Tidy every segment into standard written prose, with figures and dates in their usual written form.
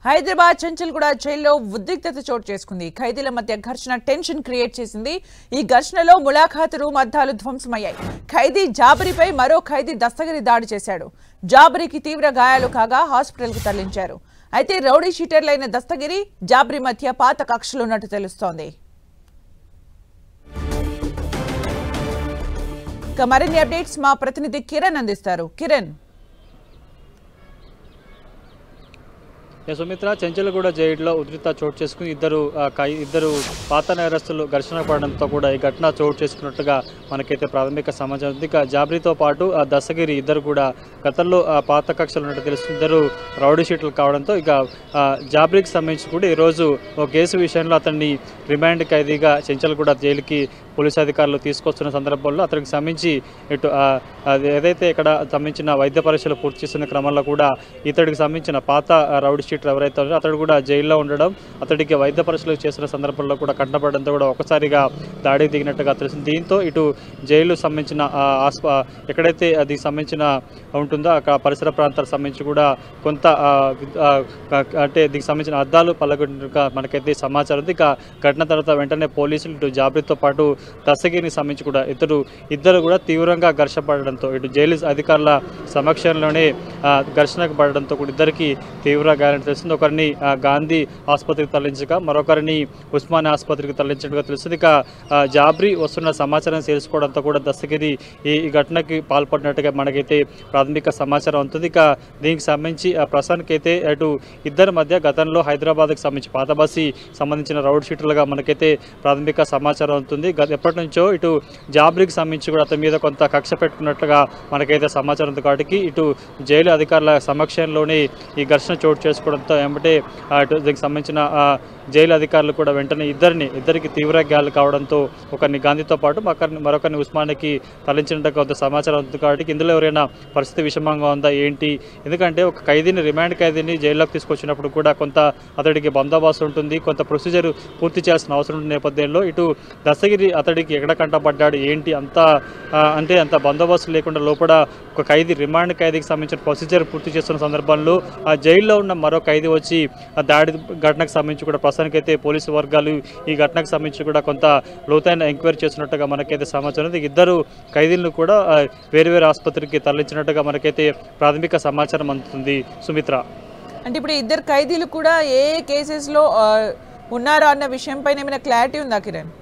హైదరాబాద్ చెంచల్గూడ జైల్లో ఉద్రిక్తత చోటు చేసుకుంది. ఖైదీల మధ్య ఘర్షణ టెన్షన్ క్రియేట్ చేసింది. ఈ ఘర్షణలో ములాఖాత్ రూమ్ అద్దాలు ధ్వంసమయ్యాయి. ఖైదీ జాబరీపై మరో ఖైదీ దస్తగిరి దాడి చేశాడు. జాబరీకి తీవ్ర గాయాలు కాగా హాస్పిటల్కు తరలించారు. అయితే రౌడీ షీటర్లైన దస్తగిరి, జాబరీ మధ్య పాత కక్షలున్నట్టు తెలుస్తోంది. మరిన్ని అప్డేట్స్ మా ప్రతినిధి కిరణ్ అందిస్తారు. కిరణ్. సుమిత్ర, చెంచల్గూడ జైల్లో ఉద్రిక్త చోటు చేసుకుని ఇద్దరు పాత నేరస్తులు ఘర్షణ పడడంతో కూడా ఈ ఘటన చోటు చేసుకున్నట్టుగా మనకైతే ప్రాథమిక సమాచారం ఉంది. ఇక జాబరీతో పాటు దస్తగిరి ఇద్దరు కూడా గతంలో పాత కక్షలు ఉన్నట్టు తెలుస్తుంది. ఇద్దరు రౌడీ షీట్లు కావడంతో ఇక జాబరీకి సంబంధించి కూడా ఈరోజు ఒక కేసు విషయంలో అతన్ని రిమాండ్ ఖైదీగా చెంచల్గూడ జైలుకి పోలీసు అధికారులు తీసుకొస్తున్న సందర్భంలో అతనికి సంబంధించి ఏదైతే ఇక్కడ సంబంధించిన వైద్య పరీక్షలు పూర్తి చేస్తున్న క్రమంలో కూడా ఇతడికి సంబంధించిన పాత రౌడీ షీటర్ ఎవరైతే ఉన్నారో అతడు కూడా జైల్లో ఉండడం, అతడికి వైద్య పరీక్షలు చేస్తున్న సందర్భంలో కూడా కంటపడడంతో కూడా ఒకసారిగా దాడికి దిగినట్టుగా తెలిసింది. దీంతో ఇటు జైలు సంబంధించిన ఎక్కడైతే అది సంబంధించిన ఉంటుందో అక్కడ పరిసర ప్రాంతాలకు సంబంధించి కూడా కొంత అంటే దీనికి సంబంధించిన అద్దాలు పలగొట్టినట్టుగా మనకైతే సమాచారం ఉంది. ఇక ఘటన తర్వాత వెంటనే పోలీసులు ఇటు జాబరీతో పాటు దస్తగిరిని సంబంధించి కూడా ఇద్దరు కూడా తీవ్రంగా ఘర్షణ పడడంతో ఇటు జైలు అధికారుల సమక్షంలోనే ఘర్షణకు పడడంతో కూడా ఇద్దరికి తీవ్ర గాయాలని తెలుస్తుంది. ఒకరిని గాంధీ ఆసుపత్రికి తరలించగా మరొకరిని ఉస్మానియా ఆసుపత్రికి తరలించినట్టుగా తెలుస్తుంది. ఇక జాబరీ వస్తున్న సమాచారం తెలుసుకోవడంతో కూడా దస్తగిరి ఈ ఘటనకి పాల్పడినట్టుగా మనకైతే ప్రాథమిక సమాచారం ఉంటుంది. ఇక దీనికి సంబంధించి ప్రస్తుతానికి అయితే అటు ఇద్దరి మధ్య గతంలో హైదరాబాద్కి సంబంధించి పాత బస్సి సంబంధించిన రౌడ్ షీటర్లుగా మనకైతే ప్రాథమిక సమాచారం ఉంటుంది. ఎప్పటి నుంచో ఇటు జాబరీకి సంబంధించి కూడా అతని మీద కొంత కక్ష పెట్టుకున్నట్లుగా మనకైతే సమాచారం ఉంది. కాబట్టి ఇటు జైలు అధికారుల సమక్షంలోనే ఈ ఘర్షణ చోటు చేసుకోవడంతో ఏమంటే దీనికి సంబంధించిన జైలు అధికారులు కూడా వెంటనే ఇద్దరికి తీవ్ర గాయాలు కావడంతో ఒకరిని గాంధీతో పాటు మరొకరిని ఉస్మానియాకి తరలించినట్టు కొంత సమాచారం ఉంది. కాబట్టి ఇందులో ఎవరైనా పరిస్థితి విషమంగా ఉందా ఏంటి, ఎందుకంటే ఒక ఖైదీని రిమాండ్ ఖైదీని జైల్లోకి తీసుకొచ్చినప్పుడు కూడా కొంత అతడికి బందోబస్తు ఉంటుంది, కొంత ప్రొసీజర్ పూర్తి చేయాల్సిన అవసరం ఉన్న నేపథ్యంలో ఇటు దస్తగిరి అతడికి ఎక్కడ కంటపడ్డాడు ఏంటి అంత బందోబస్తు లేకుండా లోపల ఒక ఖైదీ రిమాండ్ ఖైదీకి సంబంధించిన ప్రొసీజర్ పూర్తి చేస్తున్న సందర్భంలో ఆ జైల్లో ఉన్న మరో ఖైదీ వచ్చి ఆ దాడి ఘటనకు సంబంధించి కూడా ప్రస్తుతానికైతే పోలీసు వర్గాలు ఈ ఘటనకు సంబంధించి కూడా కొంత లోతైన ఎంక్వైరీ చేస్తున్నట్టుగా మనకైతే సమాచారం ఉంది. ఇద్దరు ఖైదీలను కూడా వేరు ఆసుపత్రికి తరలించినట్టుగా మనకైతే ప్రాథమిక సమాచారం అందుతుంది. సుమిత్ర, అంటే ఇప్పుడు ఇద్దరు ఖైదీలు కూడా ఏ కేసెస్లో ఉన్నారో అన్న విషయంపైన ఏమైనా క్లారిటీ ఉందా కిరణ్?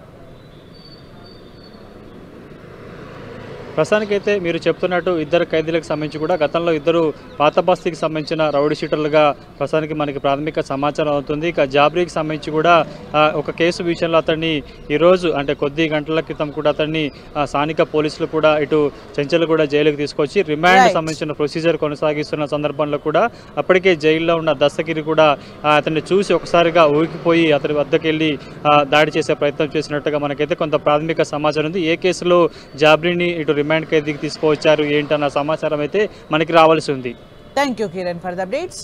ప్రస్తుతానికైతే మీరు చెప్తున్నట్టు ఇద్దరు ఖైదీలకు సంబంధించి కూడా గతంలో ఇద్దరు పాత బస్తీకి సంబంధించిన రౌడీ షీటర్లుగా ప్రస్తుతానికి మనకి ప్రాథమిక సమాచారం అవుతుంది. ఇక జాబరీకి సంబంధించి కూడా ఒక కేసు విషయంలో అతన్ని ఈరోజు అంటే కొద్ది గంటల క్రితం కూడా అతన్ని స్థానిక పోలీసులు కూడా ఇటు చెంచల్గూడ జైలుకి తీసుకొచ్చి రిమాండ్ సంబంధించిన ప్రొసీజర్ కొనసాగిస్తున్న సందర్భంలో కూడా అప్పటికే జైల్లో ఉన్న దస్తగిరి కూడా అతన్ని చూసి ఒకసారిగా ఊగిపోయి అతని వద్దకు వెళ్ళి దాడి చేసే ప్రయత్నం చేసినట్టుగా మనకైతే కొంత ప్రాథమిక సమాచారం ఉంది. ఏ కేసులో జాబరీని ఇటు రిమాండ్ ఖైదీకి తీసుకువచ్చారు ఏంటన్న సమాచారం అయితే మనకి రావాల్సి ఉంది. Thank you Kiran for the updates.